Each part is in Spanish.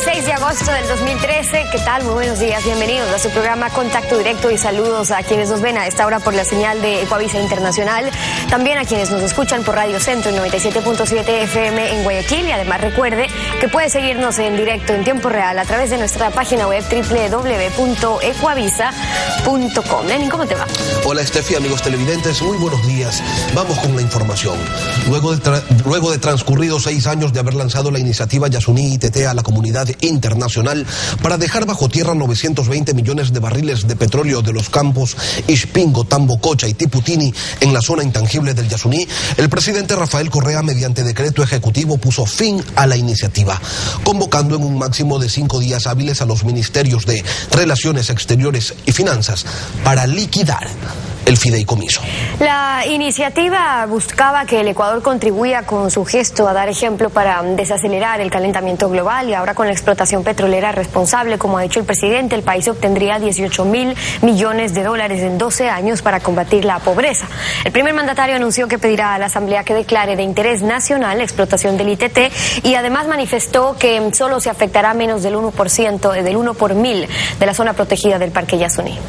16 de agosto del 2013. ¿Qué tal? Muy buenos días. Bienvenidos a su programa Contacto Directo y saludos a quienes nos ven a esta hora por la señal de Ecuavisa Internacional. También a quienes nos escuchan por Radio Centro 97.7 FM en Guayaquil. Y además recuerde que puede seguirnos en directo en tiempo real a través de nuestra página web www.ecuavisa.com. Lenin, ¿cómo te va? Hola, Estefi, amigos televidentes. Muy buenos días. Vamos con la información. Luego de transcurridos 6 años de haber lanzado la iniciativa Yasuní ITT a la comunidad internacional para dejar bajo tierra 920 millones de barriles de petróleo de los campos Ixpingo, Tambococha y Tiputini en la zona intangible del Yasuní, el presidente Rafael Correa, mediante decreto ejecutivo, puso fin a la iniciativa, convocando en un máximo de 5 días hábiles a los ministerios de Relaciones Exteriores y Finanzas para liquidar el fideicomiso. La iniciativa buscaba que el Ecuador contribuya con su gesto a dar ejemplo para desacelerar el calentamiento global, y ahora con la explotación petrolera responsable, como ha dicho el presidente, el país obtendría 18.000 millones de dólares en 12 años para combatir la pobreza. El primer mandatario anunció que pedirá a la Asamblea que declare de interés nacional la explotación del ITT, y además manifestó que solo se afectará menos del 1%, del 1 por 1000 de la zona protegida del Parque Yasuní.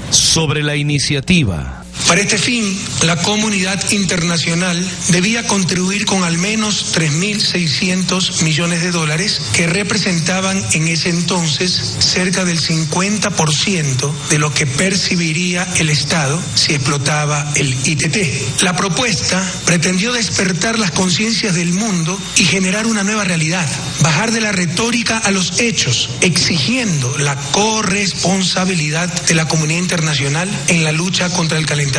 Sobre la iniciativa. Para este fin, la comunidad internacional debía contribuir con al menos 3.600 millones de dólares, que representaban en ese entonces cerca del 50% de lo que percibiría el Estado si explotaba el ITT. La propuesta pretendió despertar las conciencias del mundo y generar una nueva realidad, bajar de la retórica a los hechos, exigiendo la corresponsabilidad de la comunidad internacional en la lucha contra el calentamiento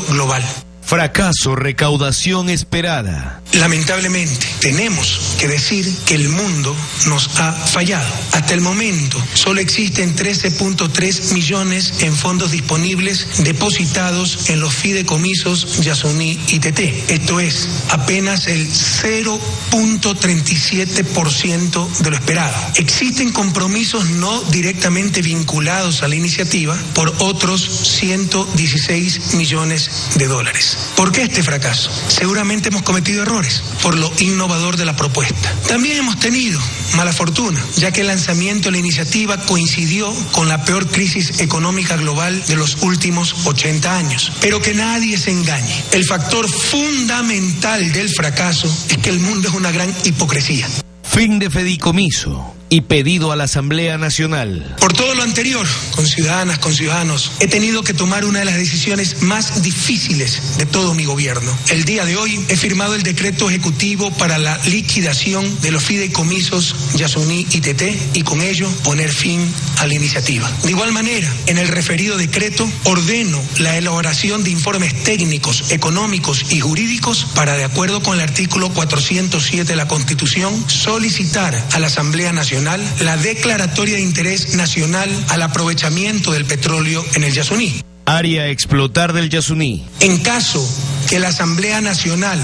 global. Fracaso, recaudación esperada. Lamentablemente, tenemos que decir que el mundo nos ha fallado. Hasta el momento, solo existen 13.3 millones en fondos disponibles depositados en los fideicomisos Yasuní ITT. Esto es apenas el 0.37% de lo esperado. Existen compromisos no directamente vinculados a la iniciativa por otros 116 millones de dólares. ¿Por qué este fracaso? Seguramente hemos cometido errores por lo innovador de la propuesta. También hemos tenido mala fortuna, ya que el lanzamiento de la iniciativa coincidió con la peor crisis económica global de los últimos 80 años. Pero que nadie se engañe. El factor fundamental del fracaso es que el mundo es una gran hipocresía. Fin de fideicomiso y pedido a la Asamblea Nacional. Por todo lo anterior, con ciudadanas, con ciudadanos, he tenido que tomar una de las decisiones más difíciles de todo mi gobierno. El día de hoy he firmado el decreto ejecutivo para la liquidación de los fideicomisos Yasuní ITT y con ello poner fin a la iniciativa. De igual manera, en el referido decreto ordeno la elaboración de informes técnicos, económicos y jurídicos para, de acuerdo con el artículo 407 de la Constitución, solicitar a la Asamblea Nacional la declaratoria de interés nacional al aprovechamiento del petróleo en el Yasuní. Área a explotar del Yasuní. En caso que la Asamblea Nacional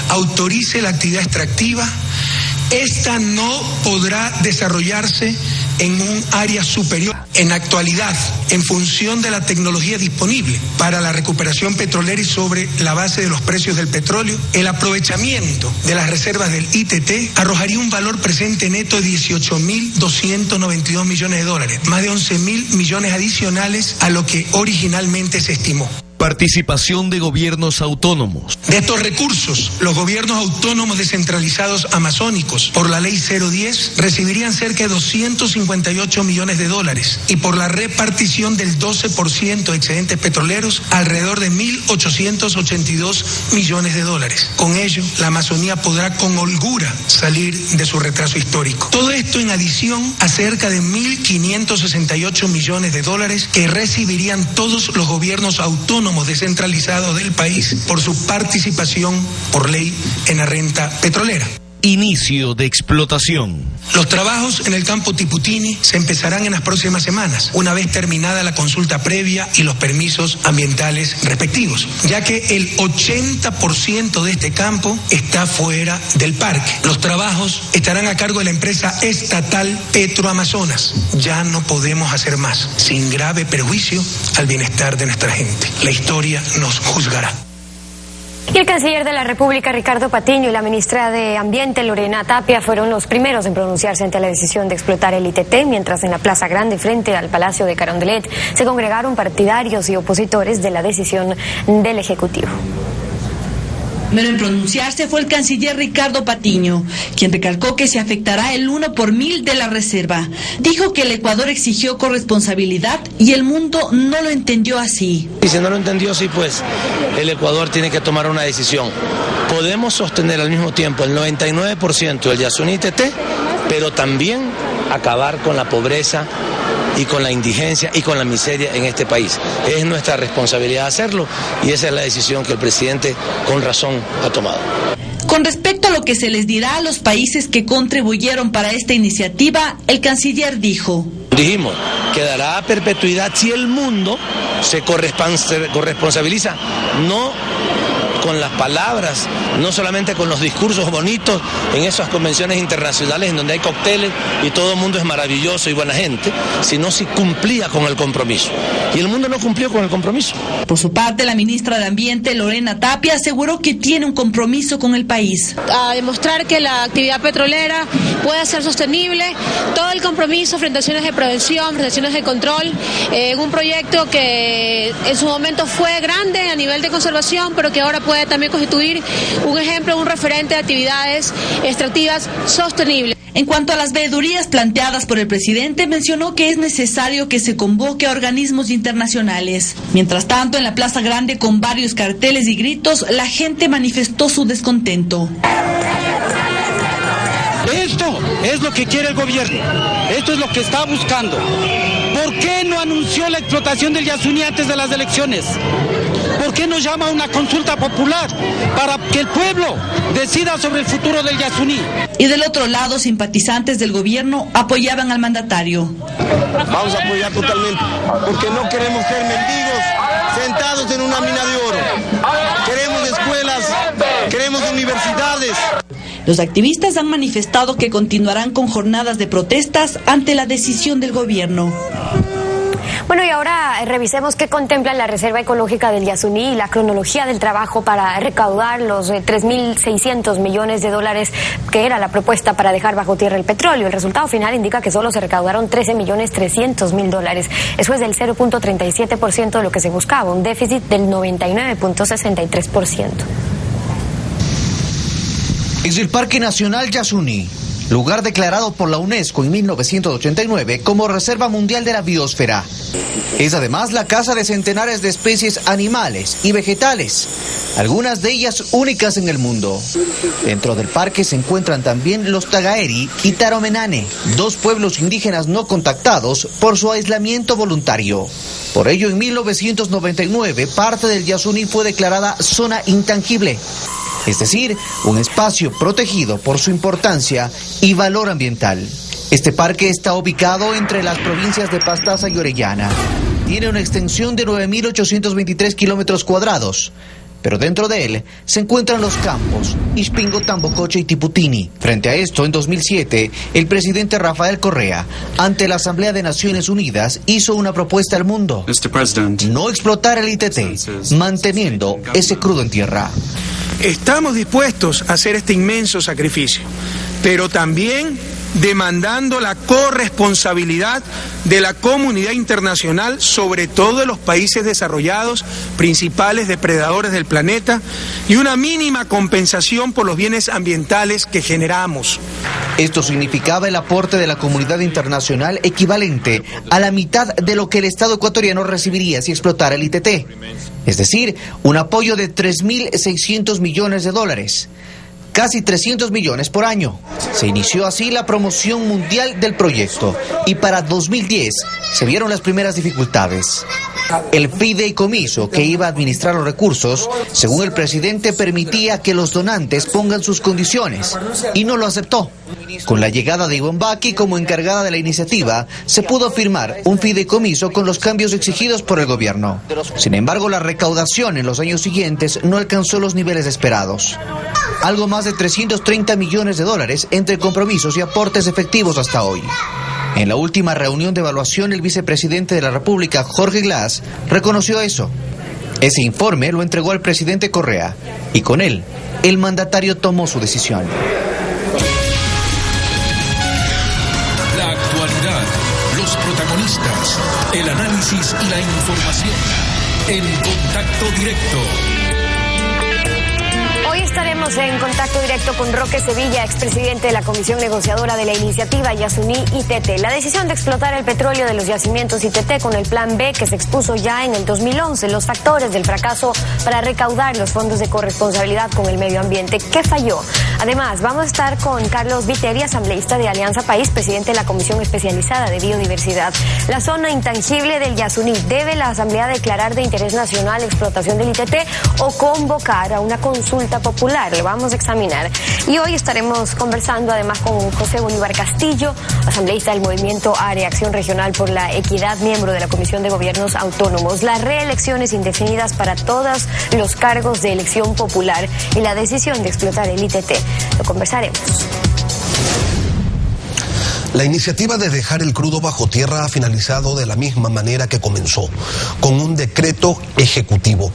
autorice la actividad extractiva, esta no podrá desarrollarse en un área superior. En actualidad, en función de la tecnología disponible para la recuperación petrolera y sobre la base de los precios del petróleo, el aprovechamiento de las reservas del ITT arrojaría un valor presente neto de 18.292 millones de dólares, más de 11.000 millones adicionales a lo que originalmente se estimó. Participación de gobiernos autónomos. De estos recursos, los gobiernos autónomos descentralizados amazónicos, por la ley 010, recibirían cerca de 258 millones de dólares, y por la repartición del 12% de excedentes petroleros, alrededor de 1.882 millones de dólares. Con ello, la Amazonía podrá con holgura salir de su retraso histórico. Todo esto en adición a cerca de 1.568 millones de dólares que recibirían todos los gobiernos autónomos descentralizados del país por su participación por ley en la renta petrolera. Inicio de explotación. Los trabajos en el campo Tiputini se empezarán en las próximas semanas, una vez terminada la consulta previa y los permisos ambientales respectivos, ya que el 80% de este campo está fuera del parque. Los trabajos estarán a cargo de la empresa estatal Petroamazonas. Ya no podemos hacer más, sin grave perjuicio al bienestar de nuestra gente. La historia nos juzgará. Y el canciller de la República, Ricardo Patiño, y la ministra de Ambiente, Lorena Tapia, fueron los primeros en pronunciarse ante la decisión de explotar el ITT, mientras en la Plaza Grande, frente al Palacio de Carondelet, se congregaron partidarios y opositores de la decisión del Ejecutivo. Pero en pronunciarse fue el canciller Ricardo Patiño, quien recalcó que se afectará el 1 por 1000 de la reserva. Dijo que el Ecuador exigió corresponsabilidad y el mundo no lo entendió así. Y si no lo entendió así, pues el Ecuador tiene que tomar una decisión. Podemos sostener al mismo tiempo el 99% del Yasuní ITT, pero también acabar con la pobreza y con la indigencia y con la miseria en este país. Es nuestra responsabilidad hacerlo y esa es la decisión que el presidente con razón ha tomado. Con respecto a lo que se les dirá a los países que contribuyeron para esta iniciativa, el canciller dijo: Dijimos que dará a perpetuidad si el mundo se corresponsabiliza, no con las palabras, no solamente con los discursos bonitos en esas convenciones internacionales en donde hay cócteles y todo el mundo es maravilloso y buena gente, sino si cumplía con el compromiso. Y el mundo no cumplió con el compromiso. Por su parte, la ministra de Ambiente, Lorena Tapia, aseguró que tiene un compromiso con el país. A demostrar que la actividad petrolera pueda ser sostenible, todo el compromiso frente a acciones de prevención, frente a acciones de control, en un proyecto que en su momento fue grande a nivel de conservación, pero que ahora puede también constituir un ejemplo, un referente de actividades extractivas sostenibles. En cuanto a las veedurías planteadas por el presidente, mencionó que es necesario que se convoque a organismos internacionales. Mientras tanto, en la Plaza Grande, con varios carteles y gritos, la gente manifestó su descontento. Esto es lo que quiere el gobierno, esto es lo que está buscando. ¿Por qué no anunció la explotación del Yasuní antes de las elecciones? ¿Por qué no llama a una consulta popular para que el pueblo decida sobre el futuro del Yasuní? Y del otro lado, simpatizantes del gobierno apoyaban al mandatario. Vamos a apoyar totalmente, porque no queremos ser mendigos sentados en una mina de oro. Queremos escuelas, queremos universidades. Los activistas han manifestado que continuarán con jornadas de protestas ante la decisión del gobierno. Bueno, y ahora revisemos qué contempla la Reserva Ecológica del Yasuní y la cronología del trabajo para recaudar los 3.600 millones de dólares que era la propuesta para dejar bajo tierra el petróleo. El resultado final indica que solo se recaudaron 13.300.000 dólares. Eso es del 0.37% de lo que se buscaba, un déficit del 99.63%. Es el Parque Nacional Yasuní, lugar declarado por la UNESCO en 1989 como Reserva Mundial de la Biosfera. Es además la casa de centenares de especies animales y vegetales, algunas de ellas únicas en el mundo. Dentro del parque se encuentran también los Tagaeri y Taromenane, dos pueblos indígenas no contactados por su aislamiento voluntario. Por ello, en 1999, parte del Yasuní fue declarada zona intangible, es decir, un espacio protegido por su importancia y valor ambiental. Este parque está ubicado entre las provincias de Pastaza y Orellana. Tiene una extensión de 9.823 kilómetros cuadrados, pero dentro de él se encuentran los campos Ixpingo, Tambocoche y Tiputini. Frente a esto, en 2007, el presidente Rafael Correa, ante la Asamblea de Naciones Unidas, hizo una propuesta al mundo: no explotar el ITT, manteniendo ese crudo en tierra. Estamos dispuestos a hacer este inmenso sacrificio, pero también demandando la corresponsabilidad de la comunidad internacional, sobre todo de los países desarrollados, principales depredadores del planeta, y una mínima compensación por los bienes ambientales que generamos. Esto significaba el aporte de la comunidad internacional equivalente a la mitad de lo que el Estado ecuatoriano recibiría si explotara el ITT, es decir, un apoyo de 3.600 millones de dólares. Casi 300 millones por año. Se inició así la promoción mundial del proyecto y para 2010 se vieron las primeras dificultades. El fideicomiso que iba a administrar los recursos, según el presidente, permitía que los donantes pongan sus condiciones y no lo aceptó. Con la llegada de Ivonne Baki como encargada de la iniciativa, se pudo firmar un fideicomiso con los cambios exigidos por el gobierno. Sin embargo, la recaudación en los años siguientes no alcanzó los niveles esperados. Algo más de 330 millones de dólares entre compromisos y aportes efectivos hasta hoy. En la última reunión de evaluación, el vicepresidente de la República, Jorge Glass, reconoció eso. Ese informe lo entregó al presidente Correa y con él, el mandatario tomó su decisión. La actualidad, los protagonistas, el análisis y la información en Contacto Directo. Hoy estaremos en contacto directo con Roque Sevilla, expresidente de la Comisión Negociadora de la Iniciativa Yasuní-ITT. La decisión de explotar el petróleo de los yacimientos ITT con el Plan B que se expuso ya en el 2011, los factores del fracaso para recaudar los fondos de corresponsabilidad con el medio ambiente. ¿Qué falló? Además, vamos a estar con Carlos Viteri, asambleísta de Alianza País, presidente de la Comisión Especializada de Biodiversidad. La zona intangible del Yasuní, ¿debe la Asamblea declarar de interés nacional la explotación del ITT o convocar a una consulta popular? Lo vamos a examinar. Y hoy estaremos conversando además con José Bolívar Castillo, asambleísta del Movimiento Área Acción Regional por la Equidad, miembro de la Comisión de Gobiernos Autónomos. Las reelecciones indefinidas para todos los cargos de elección popular y la decisión de explotar el ITT. Lo conversaremos. La iniciativa de dejar el crudo bajo tierra ha finalizado de la misma manera que comenzó, con un decreto ejecutivo.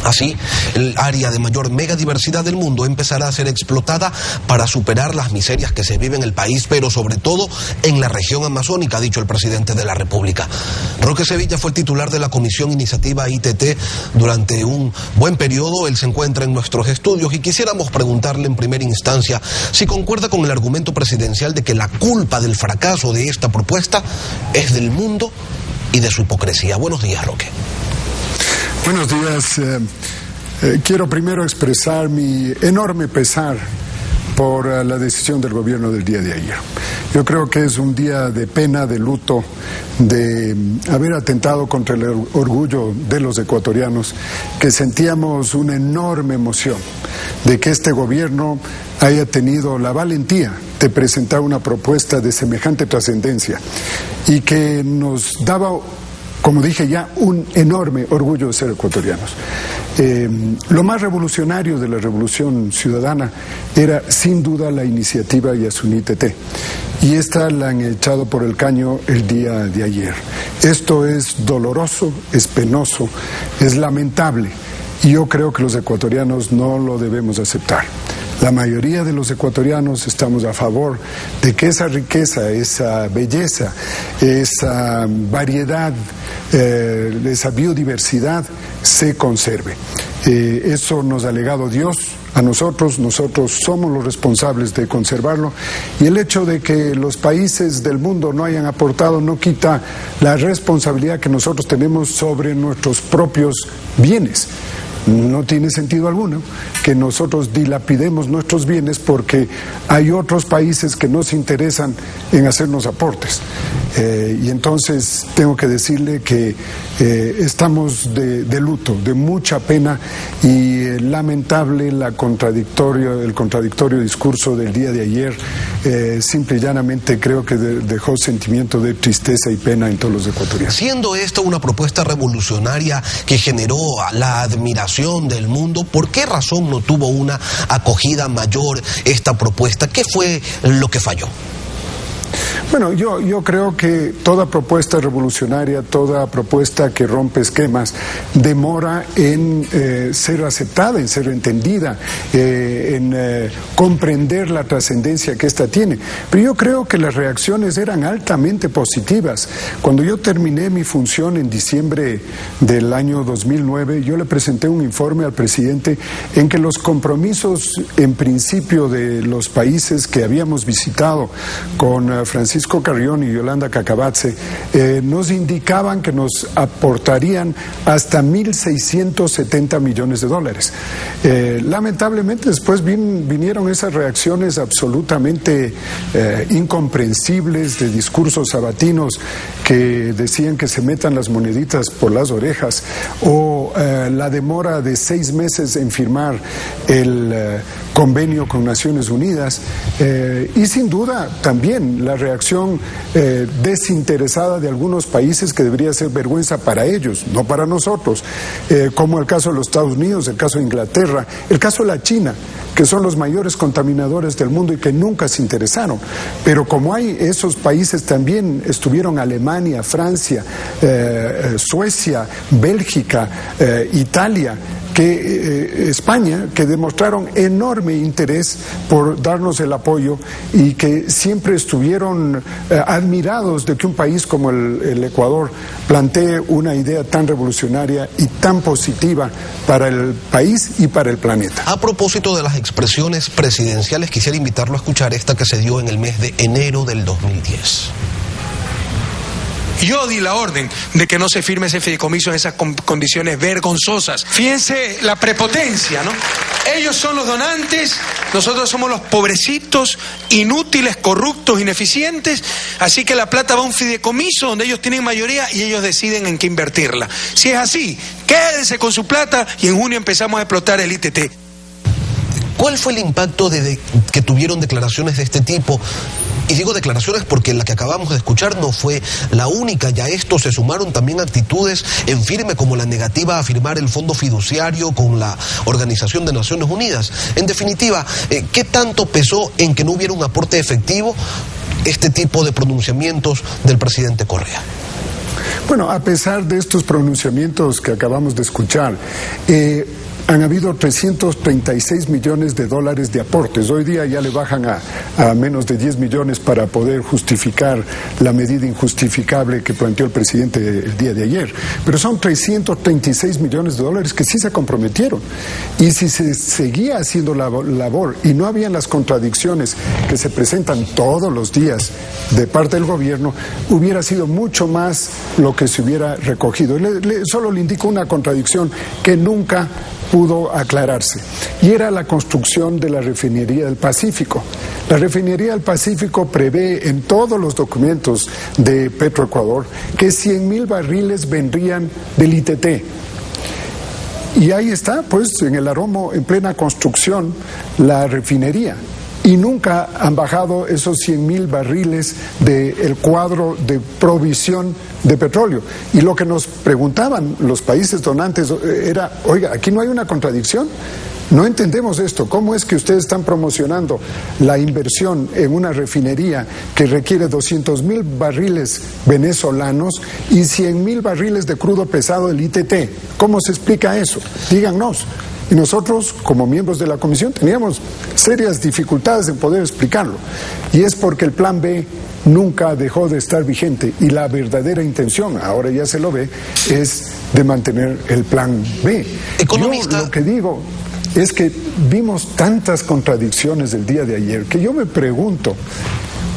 Así, el área de mayor megadiversidad del mundo empezará a ser explotada para superar las miserias que se viven en el país, pero sobre todo en la región amazónica, ha dicho el presidente de la República. Roque Sevilla fue el titular de la Comisión Iniciativa ITT durante un buen periodo. Él se encuentra en nuestros estudios y quisiéramos preguntarle en primera instancia si concuerda con el argumento presidencial de que la culpa del fracaso de esta propuesta es del mundo y de su hipocresía. Buenos días, Roque. Buenos días. Quiero primero expresar mi enorme pesar por la decisión del gobierno del día de ayer. Yo creo que es un día de pena, de luto, de haber atentado contra el orgullo de los ecuatorianos, que sentíamos una enorme emoción de que este gobierno haya tenido la valentía de presentar una propuesta de semejante trascendencia y que nos daba, como dije ya, un enorme orgullo de ser ecuatorianos. Lo más revolucionario de la revolución ciudadana era sin duda la iniciativa Yasuní-ITT, y esta la han echado por el caño el día de ayer. Esto es doloroso, es penoso, es lamentable, y yo creo que los ecuatorianos no lo debemos aceptar. La mayoría de los ecuatorianos estamos a favor de que esa riqueza, esa belleza, esa variedad, esa biodiversidad se conserve. Eso nos ha legado Dios a nosotros somos los responsables de conservarlo, y el hecho de que los países del mundo no hayan aportado no quita la responsabilidad que nosotros tenemos sobre nuestros propios bienes. No tiene sentido alguno que nosotros dilapidemos nuestros bienes porque hay otros países que no se interesan en hacernos aportes. Y entonces tengo que decirle que estamos de luto, de mucha pena, y lamentable el contradictorio discurso del día de ayer. Simple y llanamente creo que dejó sentimiento de tristeza y pena en todos los ecuatorianos. Siendo esta una propuesta revolucionaria que generó la admiración del mundo, ¿por qué razón no tuvo una acogida mayor esta propuesta? ¿Qué fue lo que falló? Bueno, yo creo que toda propuesta revolucionaria, toda propuesta que rompe esquemas, demora en ser aceptada, en ser entendida, en comprender la trascendencia que ésta tiene. Pero yo creo que las reacciones eran altamente positivas. Cuando yo terminé mi función en diciembre del año 2009, yo le presenté un informe al presidente en que los compromisos, en principio, de los países que habíamos visitado con Francisco Carrión y Yolanda Cacabatze, nos indicaban que nos aportarían hasta $1.670 millones. Lamentablemente después vinieron esas reacciones absolutamente incomprensibles de discursos sabatinos que decían que se metan las moneditas por las orejas, o la demora de 6 meses en firmar el convenio con Naciones Unidas, y sin duda también la reacción participación desinteresada de algunos países que debería ser vergüenza para ellos, no para nosotros, como el caso de los Estados Unidos, el caso de Inglaterra, el caso de la China, que son los mayores contaminadores del mundo y que nunca se interesaron. Pero como hay esos países, también estuvieron Alemania, Francia, Suecia, Bélgica, Italia, España, que demostraron enorme interés por darnos el apoyo y que siempre estuvieron admirados de que un país como el Ecuador plantee una idea tan revolucionaria y tan positiva para el país y para el planeta. A propósito de las expresiones presidenciales, quisiera invitarlo a escuchar esta que se dio en el mes de enero del 2010. Yo di la orden de que no se firme ese fideicomiso en esas condiciones vergonzosas. Fíjense la prepotencia, ¿no? Ellos son los donantes, nosotros somos los pobrecitos, inútiles, corruptos, ineficientes, así que la plata va a un fideicomiso donde ellos tienen mayoría y ellos deciden en qué invertirla. Si es así, quédense con su plata y en junio empezamos a explotar el ITT. ¿Cuál fue el impacto que tuvieron declaraciones de este tipo? Y digo declaraciones porque la que acabamos de escuchar no fue la única, ya a esto se sumaron también actitudes en firme como la negativa a firmar el fondo fiduciario con la Organización de Naciones Unidas. En definitiva, ¿qué tanto pesó en que no hubiera un aporte efectivo este tipo de pronunciamientos del presidente Correa? Bueno, a pesar de estos pronunciamientos que acabamos de escuchar, han habido 336 millones de dólares de aportes. Hoy día ya le bajan a menos de 10 millones para poder justificar la medida injustificable que planteó el presidente el día de ayer. Pero son 336 millones de dólares que sí se comprometieron. Y si se seguía haciendo la labor y no habían las contradicciones que se presentan todos los días de parte del gobierno, hubiera sido mucho más lo que se hubiera recogido. Solo le indico una contradicción que nunca pudo aclararse, y era la construcción de la refinería del Pacífico. La refinería del Pacífico prevé en todos los documentos de Petroecuador que 100,000 barriles vendrían del ITT. Y ahí está, pues, en el Aromo, en plena construcción, la refinería. Y nunca han bajado esos 100,000 barriles del cuadro de provisión de petróleo. Y lo que nos preguntaban los países donantes era, oiga, aquí no hay una contradicción. No entendemos esto. ¿Cómo es que ustedes están promocionando la inversión en una refinería que requiere 200,000 barriles venezolanos y 100,000 barriles de crudo pesado del ITT? ¿Cómo se explica eso? Díganos. Y nosotros, como miembros de la comisión, teníamos serias dificultades en poder explicarlo. Y es porque el plan B nunca dejó de estar vigente y la verdadera intención, ahora ya se lo ve, es de mantener el plan B. Economista. Yo lo que digo es que vimos tantas contradicciones el día de ayer que yo me pregunto,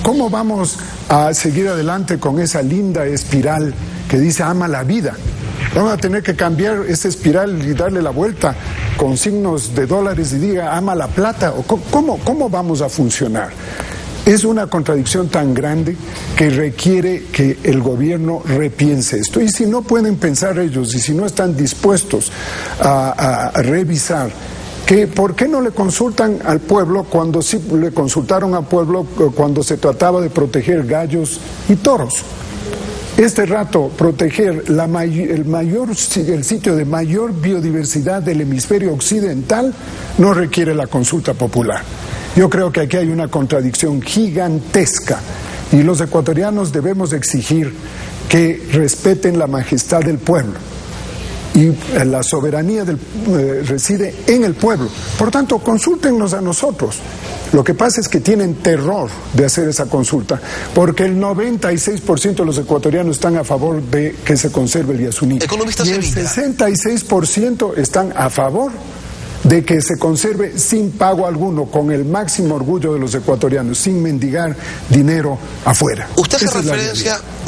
¿cómo vamos a seguir adelante con esa linda espiral que dice ama la vida? Vamos a tener que cambiar esa espiral y darle la vuelta con signos de dólares y diga ama la plata. ¿Cómo vamos a funcionar? Es una contradicción tan grande que requiere que el gobierno repiense esto. Y si no pueden pensar ellos y si no están dispuestos a revisar, ¿por qué no le consultan al pueblo cuando sí le consultaron al pueblo cuando se trataba de proteger gallos y toros? Este rato, proteger el sitio de mayor biodiversidad del hemisferio occidental no requiere la consulta popular. Yo creo que aquí hay una contradicción gigantesca y los ecuatorianos debemos exigir que respeten la majestad del pueblo. Y la soberanía reside en el pueblo. Por tanto, consúltennos a nosotros. Lo que pasa es que tienen terror de hacer esa consulta, porque el 96% de los ecuatorianos están a favor de que se conserve el Yasuní. Y el 66% están a favor de que se conserve sin pago alguno, con el máximo orgullo de los ecuatorianos, sin mendigar dinero afuera. Usted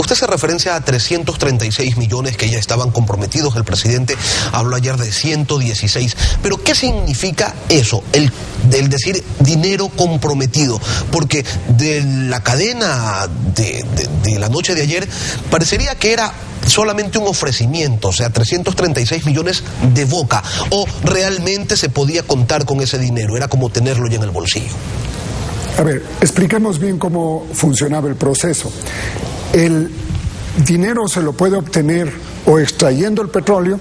hace referencia a 336 millones que ya estaban comprometidos. El presidente habló ayer de 116. Pero ¿qué significa eso? El decir dinero comprometido. Porque de la cadena de la noche de ayer parecería que era solamente un ofrecimiento, o sea, 336 millones de boca, o realmente se podía contar con ese dinero, era como tenerlo ya en el bolsillo. A ver, expliquemos bien cómo funcionaba el proceso. El dinero se lo puede obtener o extrayendo el petróleo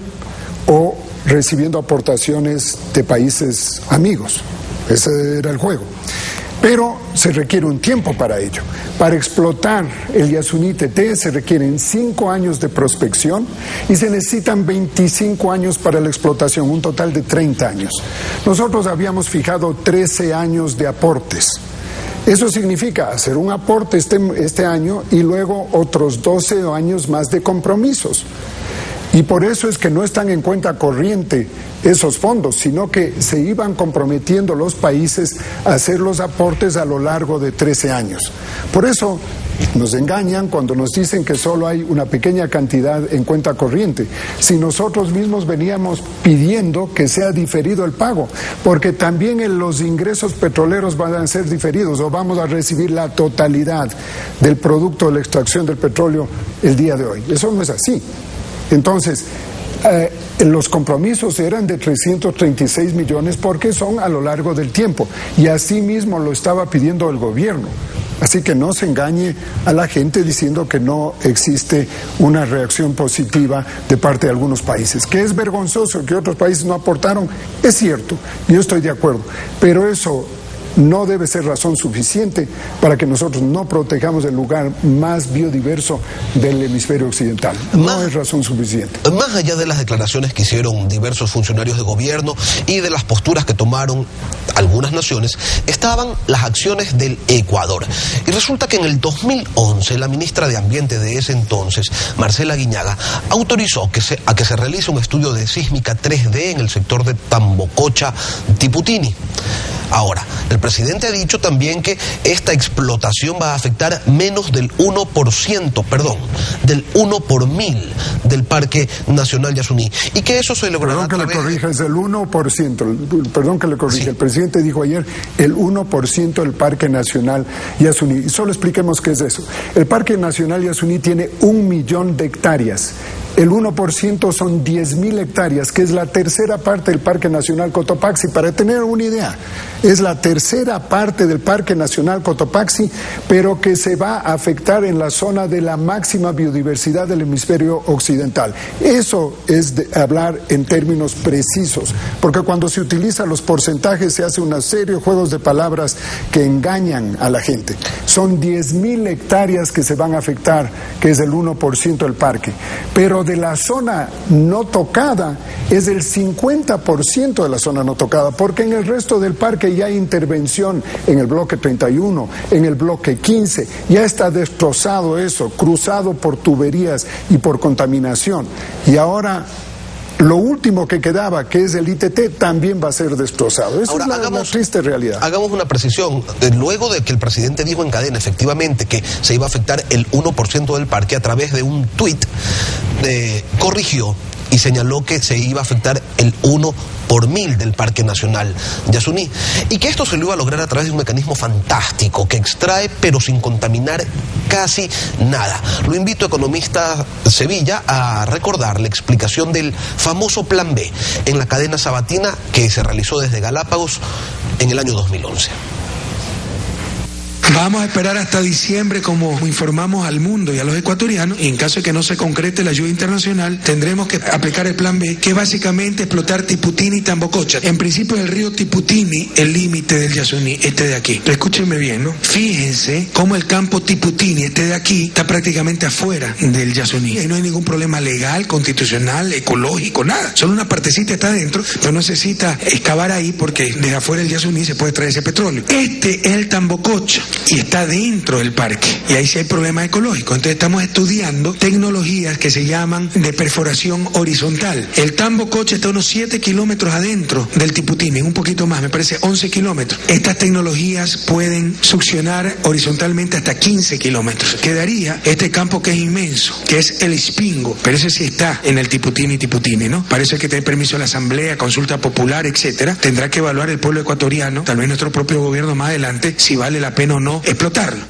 o recibiendo aportaciones de países amigos. Ese era el juego. Pero se requiere un tiempo para ello. Para explotar el Yasuní TT se requieren 5 años de prospección y se necesitan 25 años para la explotación, un total de 30 años. Nosotros habíamos fijado 13 años de aportes. Eso significa hacer un aporte este año y luego otros 12 años más de compromisos. Y por eso es que no están en cuenta corriente esos fondos, sino que se iban comprometiendo los países a hacer los aportes a lo largo de 13 años. Por eso nos engañan cuando nos dicen que solo hay una pequeña cantidad en cuenta corriente. Si nosotros mismos veníamos pidiendo que sea diferido el pago, porque también los ingresos petroleros van a ser diferidos o vamos a recibir la totalidad del producto de la extracción del petróleo el día de hoy. Eso no es así. Entonces, los compromisos eran de 336 millones porque son a lo largo del tiempo y así mismo lo estaba pidiendo el gobierno. Así que no se engañe a la gente diciendo que no existe una reacción positiva de parte de algunos países. Que es vergonzoso que otros países no aportaron, es cierto, yo estoy de acuerdo, pero eso no debe ser razón suficiente para que nosotros no protejamos el lugar más biodiverso del hemisferio occidental. No es razón suficiente. Más allá de las declaraciones que hicieron diversos funcionarios de gobierno y de las posturas que tomaron algunas naciones, estaban las acciones del Ecuador. Y resulta que en el 2011 la ministra de Ambiente de ese entonces, Marcela Guiñaga, autorizó a que se realice un estudio de sísmica 3D en el sector de Tambococha, Tiputini. Ahora, el presidente ha dicho también que esta explotación va a afectar menos del 1%, del 1 por 1000 del Parque Nacional Yasuní, y que eso se logrará a través... Perdón que le corrija, es el 1%, perdón que le corrija, sí. El presidente dijo ayer el 1% del Parque Nacional Yasuní, y solo expliquemos qué es eso. El Parque Nacional Yasuní tiene 1 millón de hectáreas. El 1% son 10.000 hectáreas, que es la tercera parte del Parque Nacional Cotopaxi. Para tener una idea, es la tercera parte del Parque Nacional Cotopaxi, pero que se va a afectar en la zona de la máxima biodiversidad del hemisferio occidental. Eso es de hablar en términos precisos, porque cuando se utilizan los porcentajes se hace una serie de juegos de palabras que engañan a la gente. Son 10.000 hectáreas que se van a afectar, que es el 1% del parque, pero de la zona no tocada es el 50% de la zona no tocada, porque en el resto del parque ya hay intervención en el bloque 31, en el bloque 15, ya está destrozado eso, cruzado por tuberías y por contaminación. Y ahora lo último que quedaba, que es el ITT, también va a ser destrozado. Esa es la triste realidad. Hagamos una precisión. Luego de que el presidente dijo en cadena, efectivamente, que se iba a afectar el 1% del parque, a través de un tuit, corrigió y señaló que se iba a afectar el 1 por 1000 del Parque Nacional Yasuní, y que esto se lo iba a lograr a través de un mecanismo fantástico que extrae pero sin contaminar casi nada. Lo invito, economista Sevilla, a recordar la explicación del famoso Plan B en la cadena sabatina que se realizó desde Galápagos en el año 2011. Vamos a esperar hasta diciembre, como informamos al mundo y a los ecuatorianos, y en caso de que no se concrete la ayuda internacional, tendremos que aplicar el plan B, que básicamente explotar Tiputini y Tambococha. En principio, el río Tiputini, el límite del Yasuní, este de aquí. Pero escúchenme bien, ¿no? Fíjense cómo el campo Tiputini, este de aquí, está prácticamente afuera del Yasuní. Y no hay ningún problema legal, constitucional, ecológico, nada. Solo una partecita está adentro, pero no necesita excavar ahí porque desde afuera del Yasuní se puede traer ese petróleo. Este es el Tambococha y está dentro del parque, y ahí sí hay problemas ecológicos. Entonces estamos estudiando tecnologías que se llaman de perforación horizontal. El Tambococha está a unos 7 kilómetros adentro del Tiputini, un poquito más, me parece 11 kilómetros. Estas tecnologías pueden succionar horizontalmente hasta 15 kilómetros. Quedaría este campo que es inmenso, que es el Ispingo, pero ese sí está en el Tiputini, ¿no? Parece que tiene permiso de la asamblea, consulta popular, etcétera. Tendrá que evaluar el pueblo ecuatoriano, tal vez nuestro propio gobierno más adelante, si vale la pena o no explotarlo.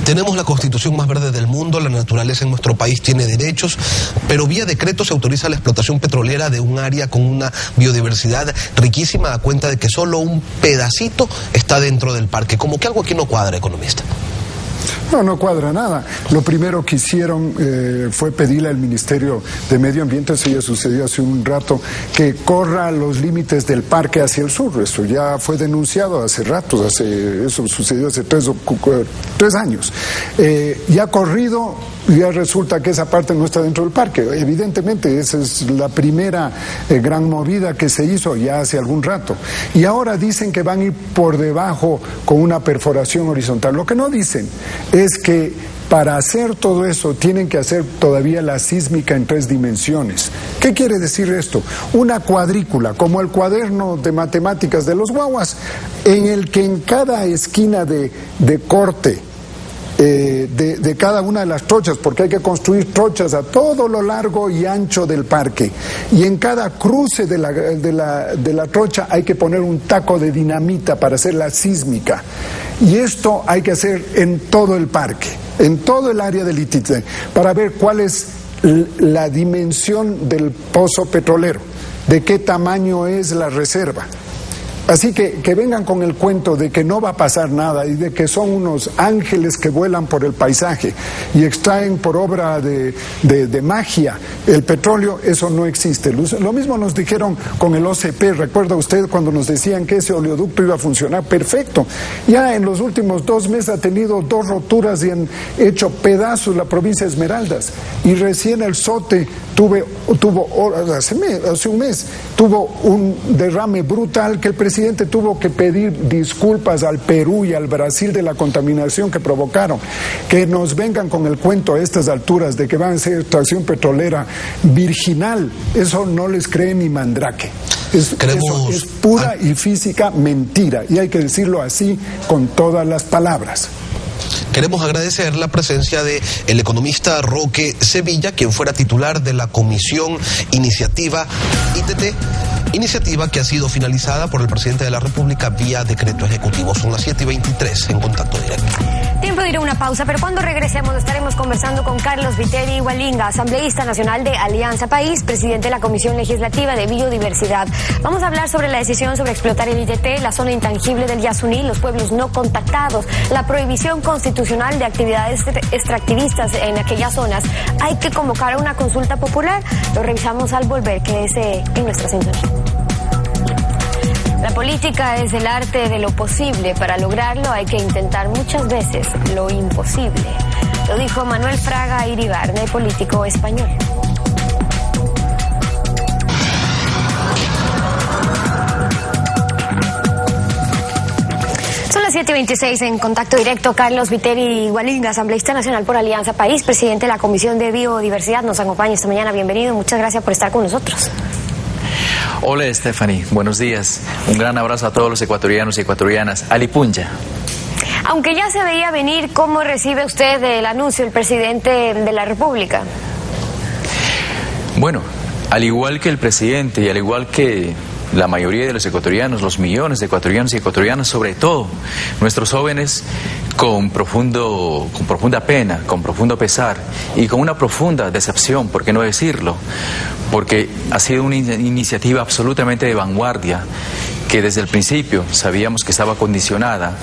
Tenemos la constitución más verde del mundo, la naturaleza en nuestro país tiene derechos, pero vía decreto se autoriza la explotación petrolera de un área con una biodiversidad riquísima a cuenta de que solo un pedacito está dentro del parque. Como que algo aquí no cuadra, economista. No cuadra nada. Lo primero que hicieron fue pedirle al Ministerio de Medio Ambiente, eso ya sucedió hace un rato, que corra los límites del parque hacia el sur. Eso ya fue denunciado hace rato, eso sucedió hace 3 años. Ya ha corrido, ya resulta que esa parte no está dentro del parque. Evidentemente, esa es la primera gran movida que se hizo ya hace algún rato. Y ahora dicen que van a ir por debajo con una perforación horizontal. Lo que no dicen es que para hacer todo eso tienen que hacer todavía la sísmica en 3 dimensiones. ¿Qué quiere decir esto? Una cuadrícula, como el cuaderno de matemáticas de los guaguas, en el que en cada esquina de corte de cada una de las trochas, porque hay que construir trochas a todo lo largo y ancho del parque, y en cada cruce de la trocha hay que poner un taco de dinamita para hacer la sísmica, y esto hay que hacer en todo el parque, en todo el área del Ititze, para ver cuál es la dimensión del pozo petrolero, de qué tamaño es la reserva. Así que vengan con el cuento de que no va a pasar nada y de que son unos ángeles que vuelan por el paisaje y extraen por obra de magia el petróleo, eso no existe. Lo mismo nos dijeron con el OCP, recuerda usted cuando nos decían que ese oleoducto iba a funcionar perfecto. Ya en los últimos 2 meses ha tenido 2 roturas y han hecho pedazos la provincia de Esmeraldas. Y recién el Sote hace un mes tuvo un derrame brutal que el presidente tuvo que pedir disculpas al Perú y al Brasil de la contaminación que provocaron. Que nos vengan con el cuento a estas alturas de que van a ser extracción petrolera virginal, eso no les cree ni Mandrake. Eso es pura y física mentira, y hay que decirlo así con todas las palabras. Queremos agradecer la presencia del economista Roque Sevilla, quien fuera titular de la Comisión Iniciativa ITT, iniciativa que ha sido finalizada por el presidente de la República vía decreto ejecutivo. Son las 7:23 en Contacto Directo. Tiempo de ir a una pausa, pero cuando regresemos estaremos conversando con Carlos Viteri Hualinga, asambleísta nacional de Alianza País, presidente de la Comisión Legislativa de Biodiversidad. Vamos a hablar sobre la decisión sobre explotar el ITT, la zona intangible del Yasuní, los pueblos no contactados, la prohibición constitucional de actividades extractivistas en aquellas zonas. Hay que convocar a una consulta popular. Lo revisamos al volver, quédese en nuestra sintonía. La política es el arte de lo posible. Para lograrlo hay que intentar muchas veces lo imposible. Lo dijo Manuel Fraga Iribarne, político español. Son las 7:26 en Contacto Directo. Carlos Viteri Hualinga, asambleísta nacional por Alianza País, presidente de la Comisión de Biodiversidad, nos acompaña esta mañana. Bienvenido, muchas gracias por estar con nosotros. Hola Stephanie, buenos días. Un gran abrazo a todos los ecuatorianos y ecuatorianas. Alipunja. Aunque ya se veía venir, ¿cómo recibe usted el anuncio del presidente de la República? Bueno, al igual que el presidente y al igual que la mayoría de los ecuatorianos, los millones de ecuatorianos y ecuatorianas, sobre todo nuestros jóvenes, con profunda pena, con profundo pesar y con una profunda decepción, ¿por qué no decirlo? Porque ha sido una iniciativa absolutamente de vanguardia que desde el principio sabíamos que estaba condicionada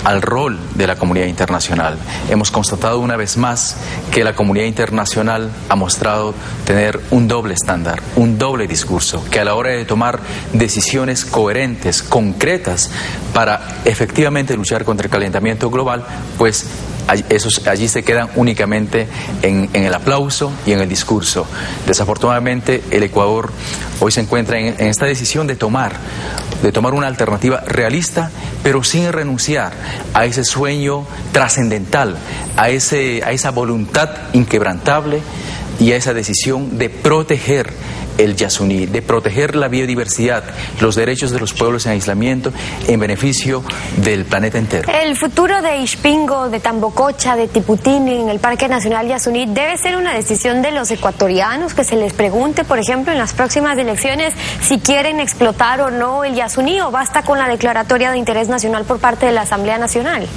al rol de la comunidad internacional. Hemos constatado una vez más que la comunidad internacional ha mostrado tener un doble estándar, un doble discurso, que a la hora de tomar decisiones coherentes, concretas, para efectivamente luchar contra el calentamiento global, pues allí se quedan únicamente en el aplauso y en el discurso. Desafortunadamente, el Ecuador hoy se encuentra en esta decisión de tomar una alternativa realista, pero sin renunciar a ese sueño trascendental, a esa voluntad inquebrantable y a esa decisión de proteger el Yasuní, de proteger la biodiversidad, los derechos de los pueblos en aislamiento en beneficio del planeta entero. El futuro de Ixpingo, de Tambococha, de Tiputini en el Parque Nacional Yasuní debe ser una decisión de los ecuatorianos, que se les pregunte, por ejemplo, en las próximas elecciones si quieren explotar o no el Yasuní, o basta con la declaratoria de interés nacional por parte de la Asamblea Nacional.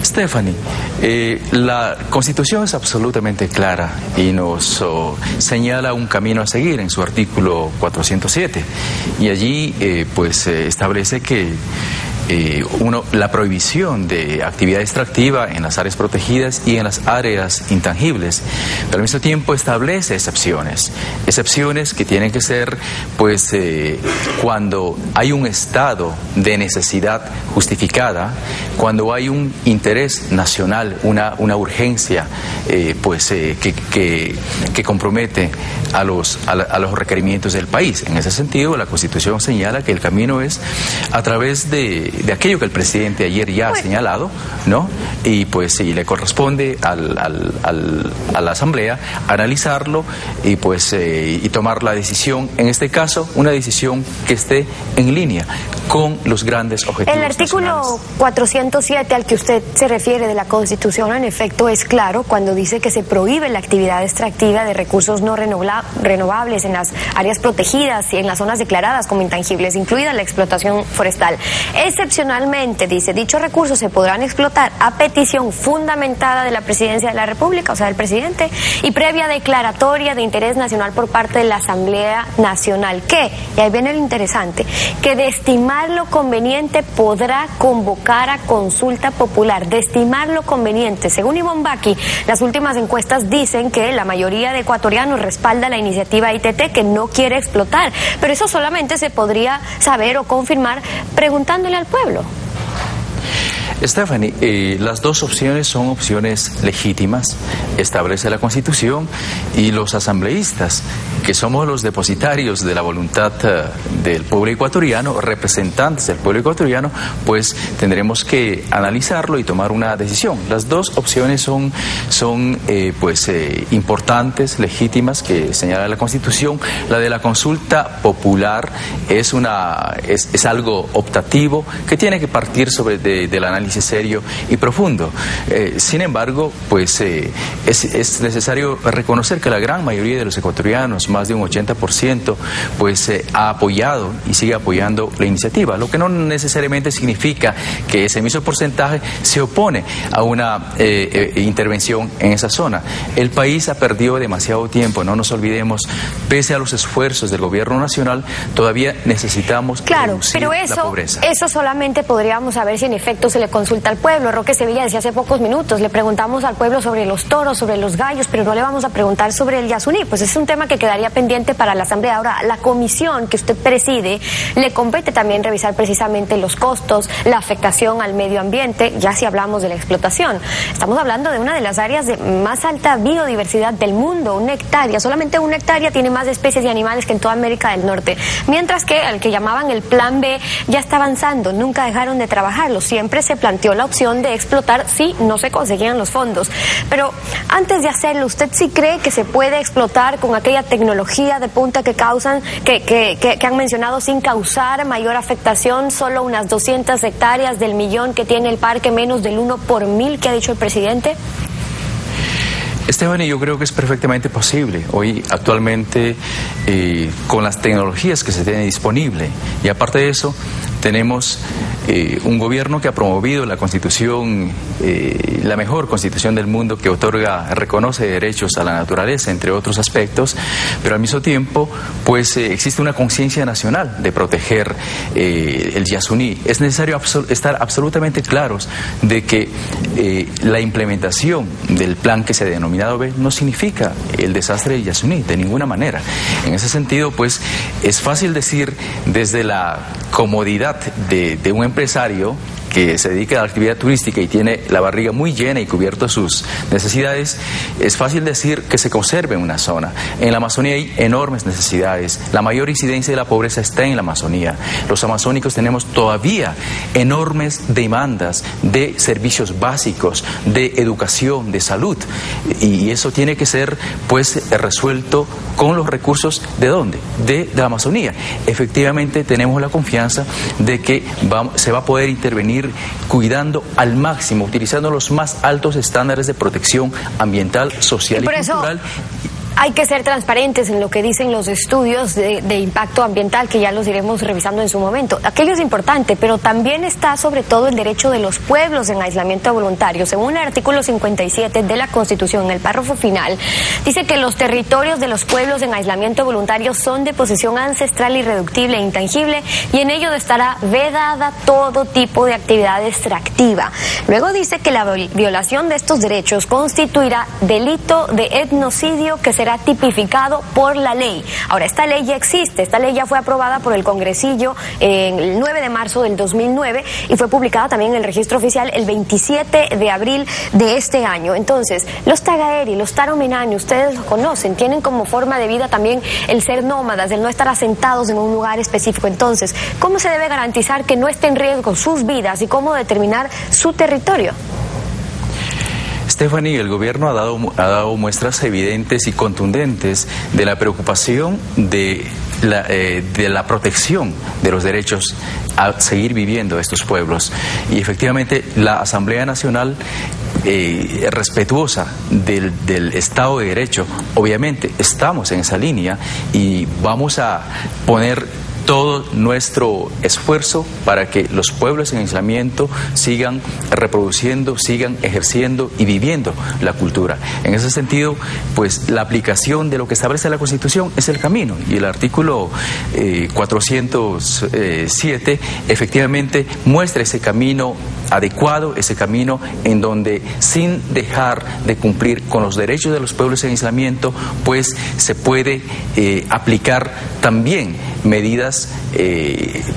Stephanie, La Constitución es absolutamente clara y nos señala un camino a seguir en su artículo 407 y allí establece que la prohibición de actividad extractiva en las áreas protegidas y en las áreas intangibles, pero al mismo tiempo establece excepciones que tienen que ser cuando hay un estado de necesidad justificada, cuando hay un interés nacional, una urgencia que compromete a los requerimientos del país. En ese sentido, la Constitución señala que el camino es a través de aquello que el presidente ayer ya ha señalado, ¿no? Y le corresponde a la Asamblea analizarlo y tomar la decisión, en este caso, una decisión que esté en línea con los grandes objetivos. El artículo 407 al que usted se refiere de la Constitución, en efecto, es claro cuando dice que se prohíbe la actividad extractiva de recursos no renovables en las áreas protegidas y en las zonas declaradas como intangibles, incluida la explotación forestal. Excepcionalmente, dice, dichos recursos se podrán explotar a petición fundamentada de la Presidencia de la República, o sea, del presidente, y previa declaratoria de interés nacional por parte de la Asamblea Nacional, que, y ahí viene lo interesante, que de estimar lo conveniente podrá convocar a consulta popular. De estimar lo conveniente. Según Ivonne Baki, las últimas encuestas dicen que la mayoría de ecuatorianos respalda la iniciativa ITT, que no quiere explotar, pero eso solamente se podría saber o confirmar preguntándole al pueblo. Stephanie, las dos opciones son opciones legítimas, establece la Constitución, y los asambleístas, que somos los depositarios de la voluntad del pueblo ecuatoriano, representantes del pueblo ecuatoriano, pues tendremos que analizarlo y tomar una decisión. Las dos opciones son importantes, legítimas, que señala la Constitución. La de la consulta popular es algo optativo que tiene que partir del análisis serio y profundo. Sin embargo, es necesario reconocer que la gran mayoría de los ecuatorianos, más de un 80%, ha apoyado y sigue apoyando la iniciativa, lo que no necesariamente significa que ese mismo porcentaje se opone a una intervención en esa zona. El país ha perdido demasiado tiempo, no nos olvidemos, pese a los esfuerzos del gobierno nacional, todavía necesitamos reducir la pobreza. Eso solamente podríamos saber si en efecto se le consulta al pueblo. Roque Sevilla decía hace pocos minutos, le preguntamos al pueblo sobre los toros, sobre los gallos, pero no le vamos a preguntar sobre el Yasuní. Pues es un tema que quedaría pendiente para la Asamblea. Ahora, la comisión que usted preside, le compete también revisar precisamente los costos, la afectación al medio ambiente, ya si hablamos de la explotación. Estamos hablando de una de las áreas de más alta biodiversidad del mundo, 1 hectárea. Solamente 1 hectárea tiene más especies de animales que en toda América del Norte. Mientras que al que llamaban el Plan B ya está avanzando, nunca dejaron de trabajarlo. Siempre se planteó la opción de explotar si no se conseguían los fondos. Pero antes de hacerlo, ¿usted sí cree que se puede explotar con aquella tecnología de punta que han mencionado sin causar mayor afectación? Solo unas 200 hectáreas del millón que tiene el parque, menos del 1 por 1000 que ha dicho el presidente. Esteban, yo creo que es perfectamente posible. Hoy, actualmente, con las tecnologías que se tienen disponible, y aparte de eso, tenemos un gobierno que ha promovido la Constitución, la mejor Constitución del mundo, que reconoce derechos a la naturaleza, entre otros aspectos, pero al mismo tiempo, existe una conciencia nacional de proteger el Yasuní. Es necesario estar absolutamente claros de que la implementación del plan que se ha denominado B no significa el desastre del Yasuní, de ninguna manera. En ese sentido, es fácil decir desde la comodidad de un empresario que se dedica a la actividad turística y tiene la barriga muy llena y cubierto sus necesidades, es fácil decir que se conserve una zona. En la Amazonía hay enormes necesidades. La mayor incidencia de la pobreza está en la Amazonía. Los amazónicos tenemos todavía enormes demandas de servicios básicos, de educación, de salud, y eso tiene que ser resuelto con los recursos ¿de dónde? De la Amazonía. Efectivamente tenemos la confianza de que se va a poder intervenir cuidando al máximo, utilizando los más altos estándares de protección ambiental, social y cultural. Hay que ser transparentes en lo que dicen los estudios de impacto ambiental, que ya los iremos revisando en su momento. Aquello es importante, pero también está sobre todo el derecho de los pueblos en aislamiento voluntario. Según el artículo 57 de la Constitución, en el párrafo final, dice que los territorios de los pueblos en aislamiento voluntario son de posesión ancestral, irreductible e intangible, y en ello estará vedada todo tipo de actividad extractiva. Luego dice que la violación de estos derechos constituirá delito de etnocidio que será tipificado por la ley. Ahora, esta ley ya existe, esta ley ya fue aprobada por el Congresillo el 9 de marzo del 2009 y fue publicada también en el Registro Oficial el 27 de abril de este año. Entonces, los tagaeri, los taromenani, ustedes los conocen, tienen como forma de vida también el ser nómadas, el no estar asentados en un lugar específico. Entonces, ¿cómo se debe garantizar que no esté en riesgo sus vidas y cómo determinar su territorio? Stephanie, el gobierno ha dado muestras evidentes y contundentes de la preocupación de la protección de los derechos a seguir viviendo estos pueblos. Y efectivamente la Asamblea Nacional, respetuosa del Estado de Derecho, obviamente estamos en esa línea y vamos a poner todo nuestro esfuerzo para que los pueblos en aislamiento sigan reproduciendo, sigan ejerciendo y viviendo la cultura. En ese sentido, pues la aplicación de lo que establece la Constitución es el camino, y el artículo 407 efectivamente muestra ese camino adecuado, ese camino en donde, sin dejar de cumplir con los derechos de los pueblos en aislamiento, pues se puede aplicar también medidas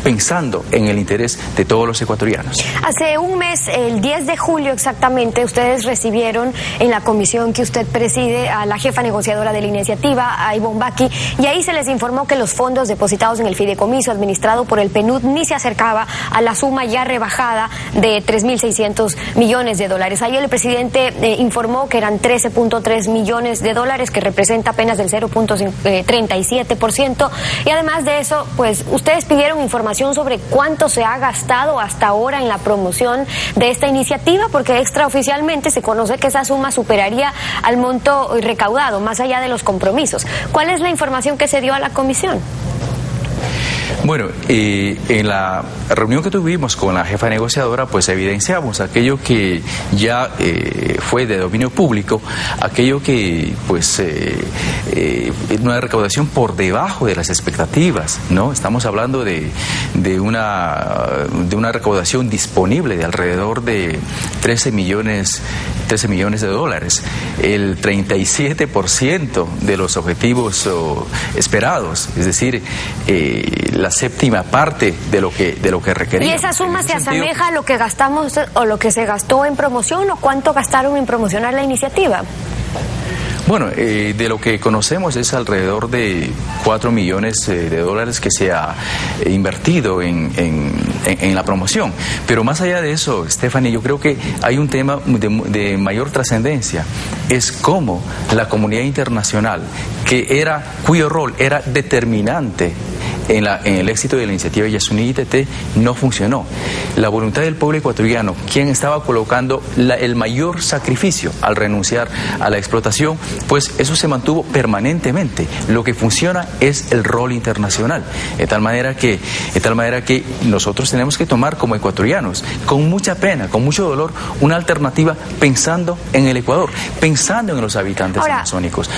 pensando en el interés de todos los ecuatorianos. Hace un mes, el 10 de julio exactamente, ustedes recibieron en la comisión que usted preside a la jefa negociadora de la iniciativa, a Ivonne Baqui, y ahí se les informó que los fondos depositados en el fideicomiso administrado por el PNUD ni se acercaba a la suma ya rebajada de 3.600 millones de dólares. Ahí el presidente informó que eran 13.3 millones de dólares, que representa apenas el 0.37%, y además de eso, pues ustedes pidieron información sobre cuánto se ha gastado hasta ahora en la promoción de esta iniciativa, porque extraoficialmente se conoce que esa suma superaría al monto recaudado, más allá de los compromisos. ¿Cuál es la información que se dio a la comisión? Bueno, en la reunión que tuvimos con la jefa negociadora, pues evidenciamos aquello que ya fue de dominio público, aquello que pues una recaudación por debajo de las expectativas, ¿no? Estamos hablando de una recaudación disponible de alrededor de 13 millones de dólares, el 37% de los objetivos esperados, es decir, la séptima parte de lo que requería. ¿Y esa suma se asemeja a lo que gastamos o lo que se gastó en promoción, o cuánto gastaron en promocionar la iniciativa? Bueno, de lo que conocemos es alrededor de 4 millones de dólares que se ha invertido en la promoción. Pero más allá de eso, Stephanie, yo creo que hay un tema de mayor trascendencia. Es cómo la comunidad internacional, cuyo rol era determinante en el éxito de la iniciativa Yasuní ITT, no funcionó. La voluntad del pueblo ecuatoriano, quien estaba colocando el mayor sacrificio al renunciar a la explotación, pues eso se mantuvo permanentemente. Lo que funciona es el rol internacional, de tal manera que nosotros tenemos que tomar como ecuatorianos, con mucha pena, con mucho dolor, una alternativa pensando en el Ecuador, pensando en los habitantes amazónicos.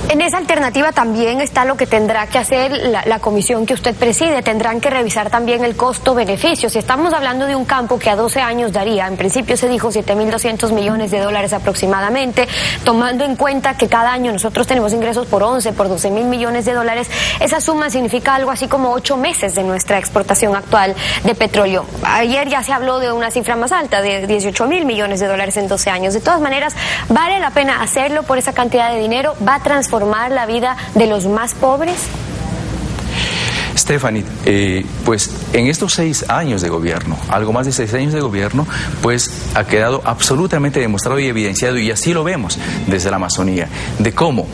En esa alternativa también está lo que tendrá que hacer la comisión que usted preside. Tendrán que revisar también el costo-beneficio. Si estamos hablando de un campo que a 12 años daría, en principio se dijo 7.200 millones de dólares aproximadamente, tomando en cuenta que cada año nosotros tenemos ingresos por 12.000 millones de dólares, esa suma significa algo así como 8 meses de nuestra exportación actual de petróleo. Ayer ya se habló de una cifra más alta, de 18.000 millones de dólares en 12 años. De todas maneras, ¿vale la pena hacerlo por esa cantidad de dinero? ¿Va a transformar la vida de los más pobres? Stephanie, pues en estos 6 años de gobierno, algo más de 6 años de gobierno, pues ha quedado absolutamente demostrado y evidenciado, y así lo vemos desde la Amazonía, de cómo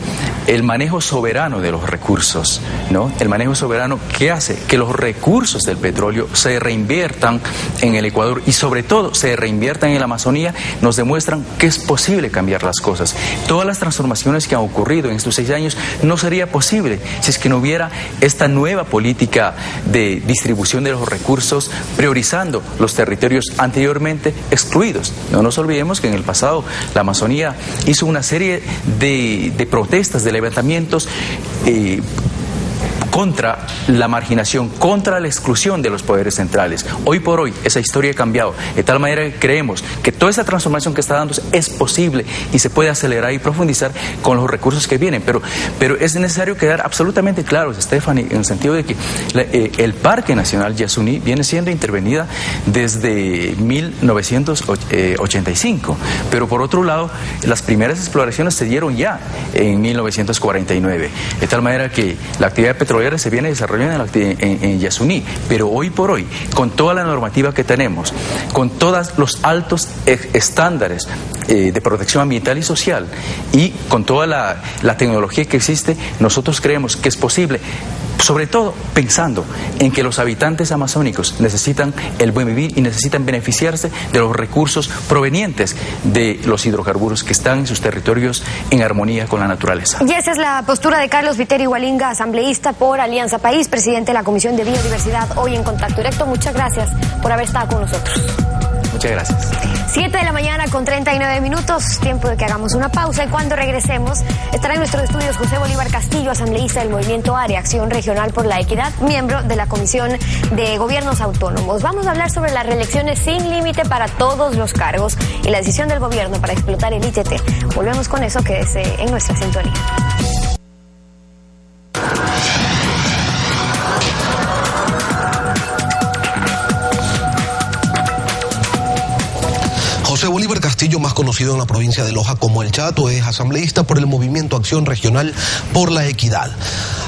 el manejo soberano de los recursos, ¿no? El manejo soberano que hace que los recursos del petróleo se reinviertan en el Ecuador y sobre todo se reinviertan en la Amazonía, nos demuestran que es posible cambiar las cosas. Todas las transformaciones que han ocurrido en estos 6 años no sería posible si es que no hubiera esta nueva política de distribución de los recursos, priorizando los territorios anteriormente excluidos. No nos olvidemos que en el pasado la Amazonía hizo una serie de protestas, de levantamientos contra la marginación, contra la exclusión de los poderes centrales. Hoy por hoy esa historia ha cambiado, de tal manera que creemos que toda esa transformación que está dándose es posible y se puede acelerar y profundizar con los recursos que vienen, pero es necesario quedar absolutamente claros, Stephanie, en el sentido de que el Parque Nacional Yasuní viene siendo intervenida desde 1985, pero por otro lado las primeras exploraciones se dieron ya en 1949, de tal manera que la actividad petrolera se viene desarrollando en Yasuní, pero hoy por hoy, con toda la normativa que tenemos, con todos los altos estándares de protección ambiental y social y con toda la tecnología que existe, nosotros creemos que es posible, sobre todo pensando en que los habitantes amazónicos necesitan el buen vivir y necesitan beneficiarse de los recursos provenientes de los hidrocarburos que están en sus territorios en armonía con la naturaleza. Y esa es la postura de Carlos Viteri Hualinga, asambleísta por Alianza País, presidente de la Comisión de Biodiversidad, hoy en Contacto Directo. Muchas gracias por haber estado con nosotros. Muchas gracias. 7:39, tiempo de que hagamos una pausa, y cuando regresemos estará en nuestros estudios José Bolívar Castillo, asambleísta del Movimiento ARE, Acción Regional por la Equidad, miembro de la Comisión de Gobiernos Autónomos. Vamos a hablar sobre las reelecciones sin límite para todos los cargos y la decisión del gobierno para explotar el ITT. Volvemos con eso, quédese en nuestra sintonía. José Bolívar Castillo, más conocido en la provincia de Loja como El Chato, es asambleísta por el Movimiento Acción Regional por la Equidad.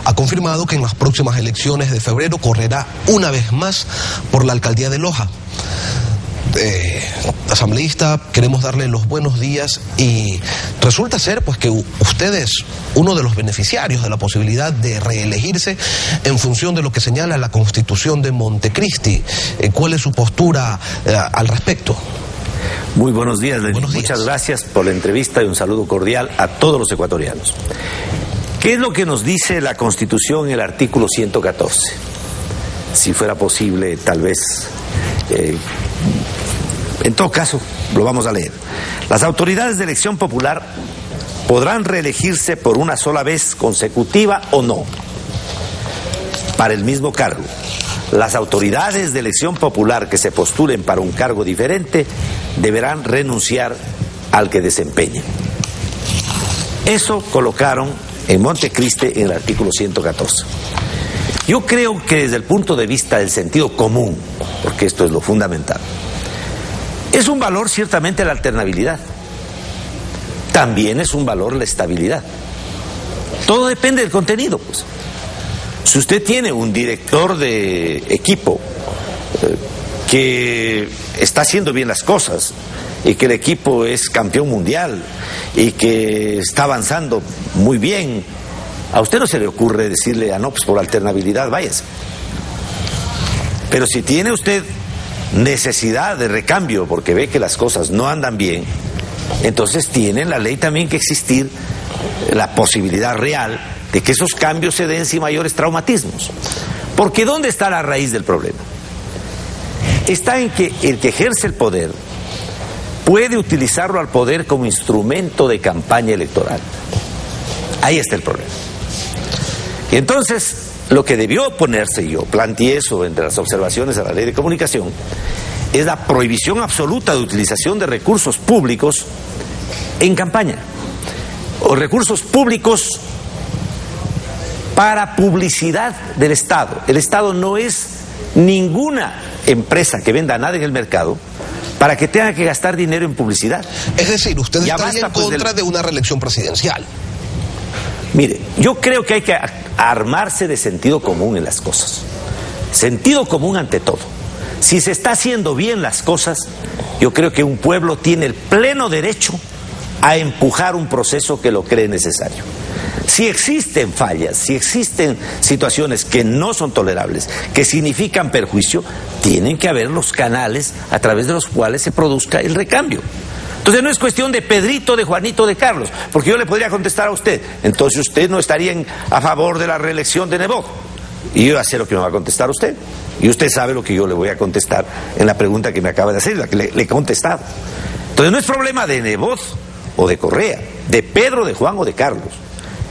Ha confirmado que en las próximas elecciones de febrero correrá una vez más por la alcaldía de Loja. Asambleísta, queremos darle los buenos días, y resulta ser pues que usted es uno de los beneficiarios de la posibilidad de reelegirse en función de lo que señala la Constitución de Montecristi. ¿Cuál es su postura al respecto? Muy buenos días, Lenín. Muchas gracias por la entrevista y un saludo cordial a todos los ecuatorianos. ¿Qué es lo que nos dice la Constitución en el artículo 114? Si fuera posible, tal vez, en todo caso, lo vamos a leer. Las autoridades de elección popular podrán reelegirse por una sola vez consecutiva o no, para el mismo cargo. Las autoridades de elección popular que se postulen para un cargo diferente deberán renunciar al que desempeñen. Eso colocaron en Montecristi en el artículo 114. Yo creo que desde el punto de vista del sentido común, porque esto es lo fundamental, es un valor ciertamente la alternabilidad. También es un valor la estabilidad. Todo depende del contenido, pues. Si usted tiene un director de equipo que está haciendo bien las cosas y que el equipo es campeón mundial y que está avanzando muy bien, a usted no se le ocurre decirle, no, pues por alternabilidad váyase. Pero si tiene usted necesidad de recambio porque ve que las cosas no andan bien, entonces tiene en la ley también que existir la posibilidad real de que esos cambios se den sin mayores traumatismos. Porque ¿dónde está la raíz del problema? Está en que el que ejerce el poder puede utilizarlo al poder como instrumento de campaña electoral. Ahí está el problema. Y entonces, lo que debió ponerse, y yo planteé eso entre las observaciones a la ley de comunicación, es la prohibición absoluta de utilización de recursos públicos en campaña, o recursos públicos para publicidad del Estado. El Estado no es ninguna empresa que venda nada en el mercado para que tenga que gastar dinero en publicidad. Es decir, usted estaría en contra de una reelección presidencial. Mire, yo creo que hay que armarse de sentido común en las cosas. sentido común ante todo. Si se está haciendo bien las cosas, yo creo que un pueblo tiene el pleno derecho a empujar un proceso que lo cree necesario. Si existen fallas, si existen situaciones que no son tolerables, que significan perjuicio, tienen que haber los canales a través de los cuales se produzca el recambio. Entonces no es cuestión de Pedrito, de Juanito, de Carlos, porque yo le podría contestar a usted, entonces usted no estaría a favor de la reelección de Nebot. Y yo ya sé lo que me va a contestar usted. Y usted sabe lo que yo le voy a contestar en la pregunta que me acaba de hacer, la que le he contestado. Entonces no es problema de Nebot o de Correa, de Pedro, de Juan o de Carlos.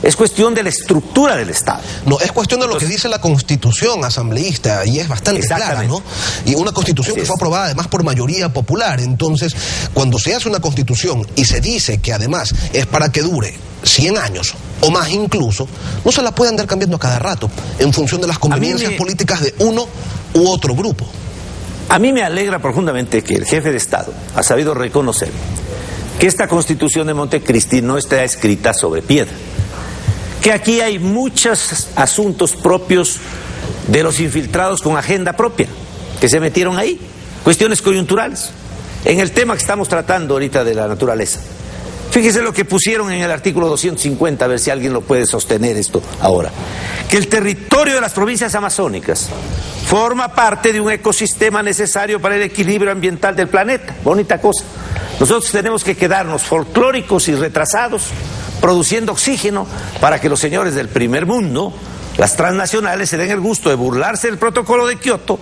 Es cuestión de la estructura del Estado. No, es cuestión de lo que dice la Constitución asambleísta, y es bastante clara, ¿no? Y una Constitución que fue aprobada además por mayoría popular. Entonces, cuando se hace una Constitución y se dice que además es para que dure 100 años o más incluso, no se la puede andar cambiando a cada rato en función de las conveniencias políticas de uno u otro grupo. A mí me alegra profundamente que el jefe de Estado ha sabido reconocer que esta Constitución de Montecristi no está escrita sobre piedra, que aquí hay muchos asuntos propios de los infiltrados con agenda propia, que se metieron ahí, cuestiones coyunturales. En el tema que estamos tratando ahorita de la naturaleza, fíjese lo que pusieron en el artículo 250, a ver si alguien lo puede sostener esto ahora, que el territorio de las provincias amazónicas forma parte de un ecosistema necesario para el equilibrio ambiental del planeta. Bonita cosa. Nosotros tenemos que quedarnos folclóricos y retrasados, produciendo oxígeno para que los señores del primer mundo, las transnacionales, se den el gusto de burlarse del protocolo de Kioto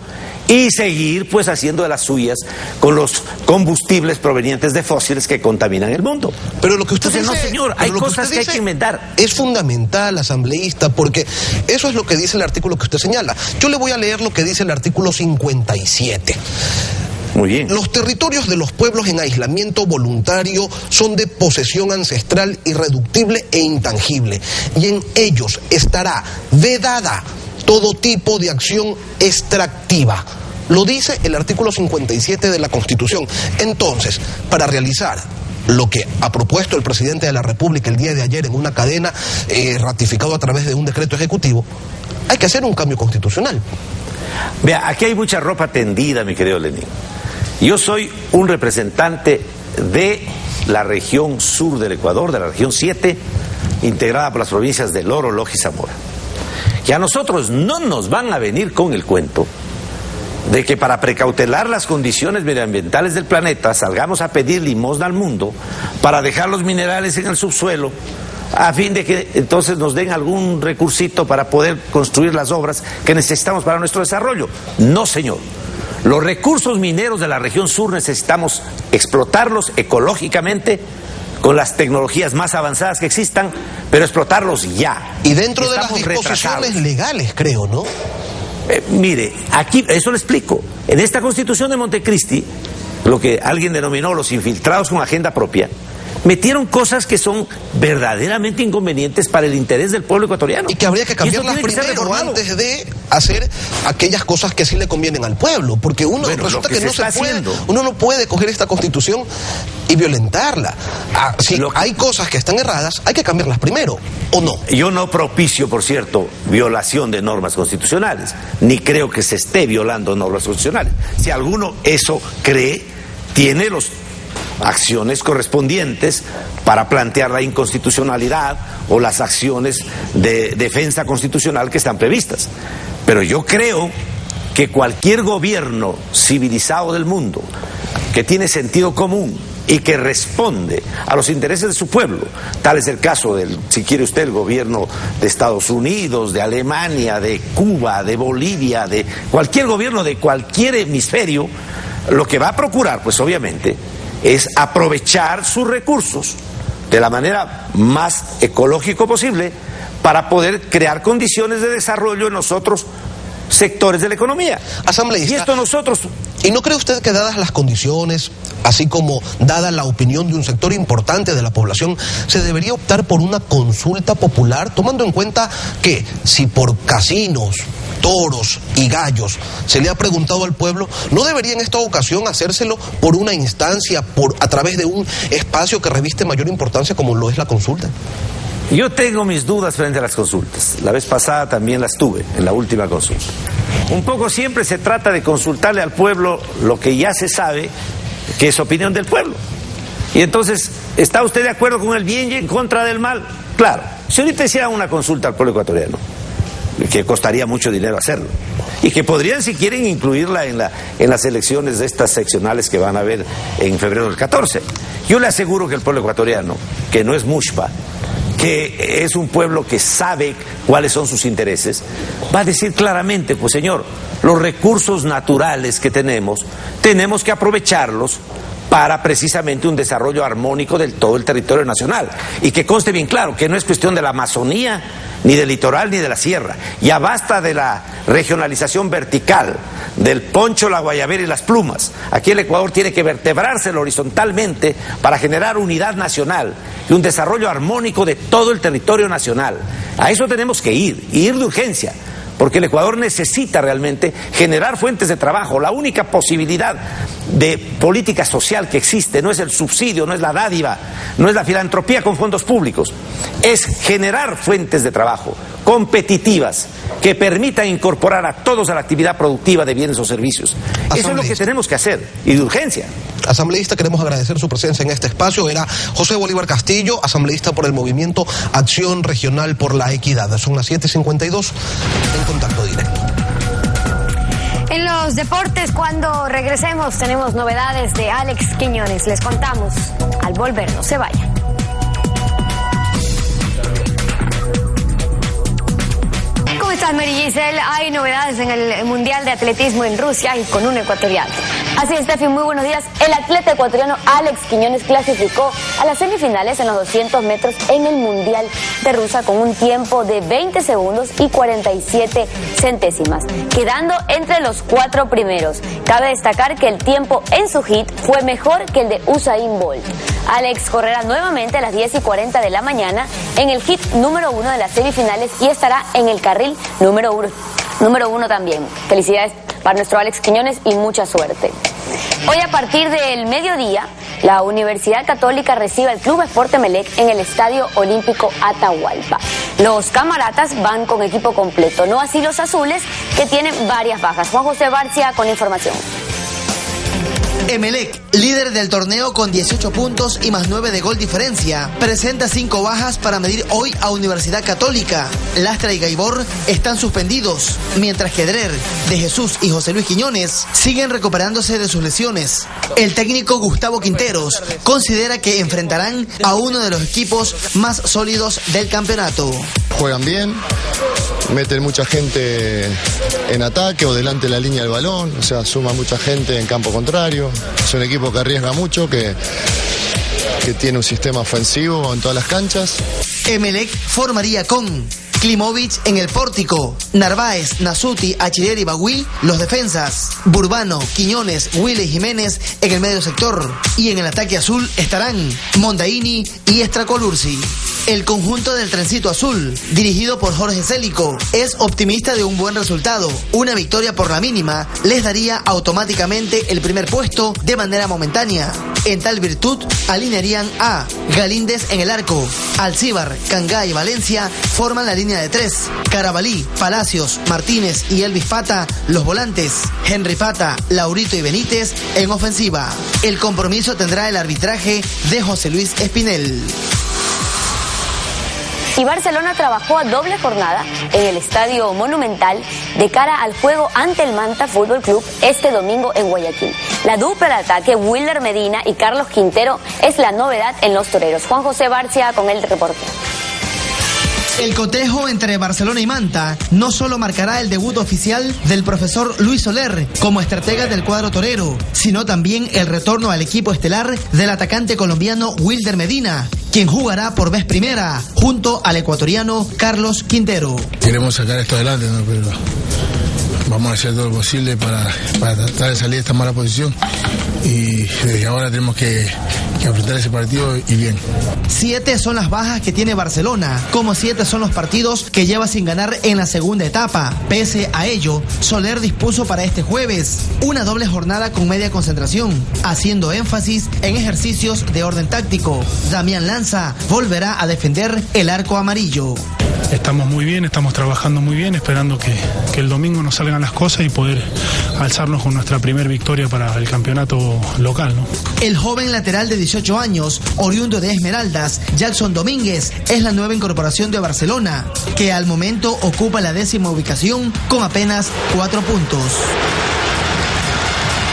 y seguir pues haciendo de las suyas con los combustibles provenientes de fósiles que contaminan el mundo. Pero lo que usted dice, no, señor, hay cosas que hay que enmendar. Es fundamental, asambleísta, porque eso es lo que dice el artículo que usted señala. Yo le voy a leer lo que dice el artículo 57. Muy bien. Los territorios de los pueblos en aislamiento voluntario son de posesión ancestral irreductible e intangible, y en ellos estará vedada todo tipo de acción extractiva. Lo dice el artículo 57 de la Constitución. Entonces, para realizar lo que ha propuesto el presidente de la República el día de ayer en una cadena ratificado a través de un decreto ejecutivo, hay que hacer un cambio constitucional. Vea, aquí hay mucha ropa tendida, mi querido Lenín. Yo soy un representante de la región sur del Ecuador, de la región 7, integrada por las provincias de Loro, Loja y Zamora. Y a nosotros no nos van a venir con el cuento de que para precautelar las condiciones medioambientales del planeta salgamos a pedir limosna al mundo para dejar los minerales en el subsuelo a fin de que entonces nos den algún recursito para poder construir las obras que necesitamos para nuestro desarrollo. No, señor. Los recursos mineros de la región sur necesitamos explotarlos ecológicamente con las tecnologías más avanzadas que existan, pero explotarlos ya. Y dentro de las disposiciones legales, creo, ¿no? Mire, aquí, eso le explico. En esta Constitución de Montecristi, lo que alguien denominó los infiltrados con agenda propia, metieron cosas que son verdaderamente inconvenientes para el interés del pueblo ecuatoriano. Y que habría que cambiarlas primero antes de hacer aquellas cosas que sí le convienen al pueblo, porque uno resulta que no se puede, uno no puede coger esta Constitución y violentarla. Si hay cosas que están erradas, hay que cambiarlas primero, ¿o no? Yo no propicio, por cierto, violación de normas constitucionales, ni creo que se esté violando normas constitucionales. Si alguno eso cree, tiene los acciones correspondientes para plantear la inconstitucionalidad o las acciones de defensa constitucional que están previstas. Pero yo creo que cualquier gobierno civilizado del mundo que tiene sentido común y que responde a los intereses de su pueblo, tal es el caso del, si quiere usted, el gobierno de Estados Unidos, de Alemania, de Cuba, de Bolivia, de cualquier gobierno de cualquier hemisferio, lo que va a procurar, pues obviamente, es aprovechar sus recursos de la manera más ecológico posible para poder crear condiciones de desarrollo en los otros sectores de la economía. Asambleísta, y esto nosotros... ¿Y no cree usted que dadas las condiciones, así como dada la opinión de un sector importante de la población, se debería optar por una consulta popular, tomando en cuenta que si por casinos, toros y gallos se le ha preguntado al pueblo, no debería en esta ocasión hacérselo por una instancia, a través de un espacio que reviste mayor importancia como lo es la consulta? Yo tengo mis dudas frente a las consultas. La vez pasada también las tuve, en la última consulta. Un poco siempre se trata de consultarle al pueblo lo que ya se sabe que es opinión del pueblo. Y entonces, ¿está usted de acuerdo con el bien y en contra del mal? Claro. Si ahorita hiciera una consulta al pueblo ecuatoriano, que costaría mucho dinero hacerlo, y que podrían, si quieren, incluirla en las elecciones de estas seccionales que van a haber en febrero del 14. Yo le aseguro que el pueblo ecuatoriano, que no es mushpa, que es un pueblo que sabe cuáles son sus intereses, va a decir claramente, pues señor, los recursos naturales que tenemos que aprovecharlos para precisamente un desarrollo armónico de todo el territorio nacional. Y que conste bien claro que no es cuestión de la Amazonía, ni del litoral, ni de la sierra. Ya basta de la regionalización vertical, del poncho, la guayabera y las plumas. Aquí el Ecuador tiene que vertebrarse horizontalmente para generar unidad nacional y un desarrollo armónico de todo el territorio nacional. A eso tenemos que ir de urgencia. Porque el Ecuador necesita realmente generar fuentes de trabajo. La única posibilidad de política social que existe no es el subsidio, no es la dádiva, no es la filantropía con fondos públicos. Es generar fuentes de trabajo competitivas que permitan incorporar a todos a la actividad productiva de bienes o servicios. Eso es lo que tenemos que hacer, y de urgencia. Asambleísta, queremos agradecer su presencia en este espacio. Era José Bolívar Castillo, asambleísta por el movimiento Acción Regional por la Equidad. Son las 7:52 en Contacto Directo. En los deportes, cuando regresemos, tenemos novedades de Alex Quiñones. Les contamos al volver, no se vayan. ¿Cómo estás, Mary Giselle? Hay novedades en el Mundial de Atletismo en Rusia y con un ecuatoriano. Así es, Steffi, muy buenos días. El atleta ecuatoriano Alex Quiñones clasificó a las semifinales en los 200 metros en el Mundial de Rusia con un tiempo de 20 segundos y 47 centésimas, quedando entre los 4 primeros. Cabe destacar que el tiempo en su hit fue mejor que el de Usain Bolt. Alex correrá nuevamente a las 10:40 de la mañana en el hit número 1 de las semifinales y estará en el carril número 1 también. Felicidades para nuestro Alex Quiñones y mucha suerte. Hoy a partir del mediodía, la Universidad Católica recibe al Club Sport Emelec en el Estadio Olímpico Atahualpa. Los camaratas van con equipo completo, no así los azules, que tienen varias bajas. Juan José Barcia con información. Emelec, líder del torneo con 18 puntos y más 9 de gol diferencia, presenta 5 bajas para medir hoy a Universidad Católica. Lastra y Gaibor están suspendidos, mientras que Drer, De Jesús y José Luis Quiñones siguen recuperándose de sus lesiones. El técnico Gustavo Quinteros considera que enfrentarán a uno de los equipos más sólidos del campeonato. Juegan bien, meten mucha gente en ataque o delante de la línea del balón, o sea, suma mucha gente en campo contrario. Es un equipo que arriesga mucho, que tiene un sistema ofensivo en todas las canchas. Emelec formaría con Klimovic en el pórtico, Narváez, Nasuti, Achiller y Bagui los defensas, Burbano, Quiñones, Willy Jiménez en el medio sector, y en el ataque azul estarán Mondaini y Estracolursi. El conjunto del Trencito Azul, dirigido por Jorge Célico, es optimista de un buen resultado. Una victoria por la mínima les daría automáticamente el primer puesto de manera momentánea. En tal virtud, alinearían a Galíndez en el arco, Alcíbar, Cangá y Valencia forman la línea de 3, Carabalí, Palacios, Martínez y Elvis Pata los volantes, Henry Pata, Laurito y Benítez en ofensiva. El compromiso tendrá el arbitraje de José Luis Espinel. Y Barcelona trabajó a doble jornada en el Estadio Monumental de cara al juego ante el Manta Fútbol Club este domingo en Guayaquil. La dupla de ataque Wilder Medina y Carlos Quintero es la novedad en los toreros. Juan José Barcia con el reporte. El cotejo entre Barcelona y Manta no solo marcará el debut oficial del profesor Luis Soler como estratega del cuadro torero, sino también el retorno al equipo estelar del atacante colombiano Wilder Medina, quien jugará por vez primera junto al ecuatoriano Carlos Quintero. Queremos sacar esto adelante, ¿no? Pero vamos a hacer todo lo posible para tratar de salir de esta mala posición y desde ahora tenemos que enfrentar ese partido y bien. 7 son las bajas que tiene Barcelona, como 7 son los partidos que lleva sin ganar en la segunda etapa. Pese a ello, Soler dispuso para este jueves una doble jornada con media concentración, haciendo énfasis en ejercicios de orden táctico. Damián Lanza volverá a defender el arco amarillo. Estamos muy bien, estamos trabajando muy bien, esperando que el domingo nos salgan las cosas y poder alzarnos con nuestra primera victoria para el campeonato local, ¿no? El joven lateral de 18 años, oriundo de Esmeraldas, Jackson Domínguez, es la nueva incorporación de Barcelona, que al momento ocupa la 10ª ubicación con apenas 4 puntos.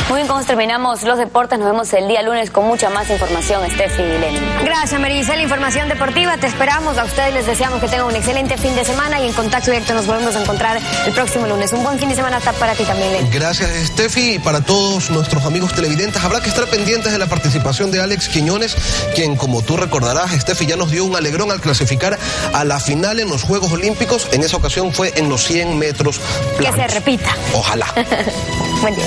Muy bien, con terminamos los deportes. Nos vemos el día lunes con mucha más información. Steffi y Lenny. Gracias, Maricel. Información deportiva. Te esperamos. A ustedes les deseamos que tengan un excelente fin de semana y en Contacto Directo nos volvemos a encontrar el próximo lunes. Un buen fin de semana para ti también, Lenny. Gracias, Steffi. Y para todos nuestros amigos televidentes, habrá que estar pendientes de la participación de Alex Quiñones, quien, como tú recordarás, Steffi, ya nos dio un alegrón al clasificar a la final en los Juegos Olímpicos. En esa ocasión fue en los 100 metros planos. Que se repita. Ojalá. Buen día.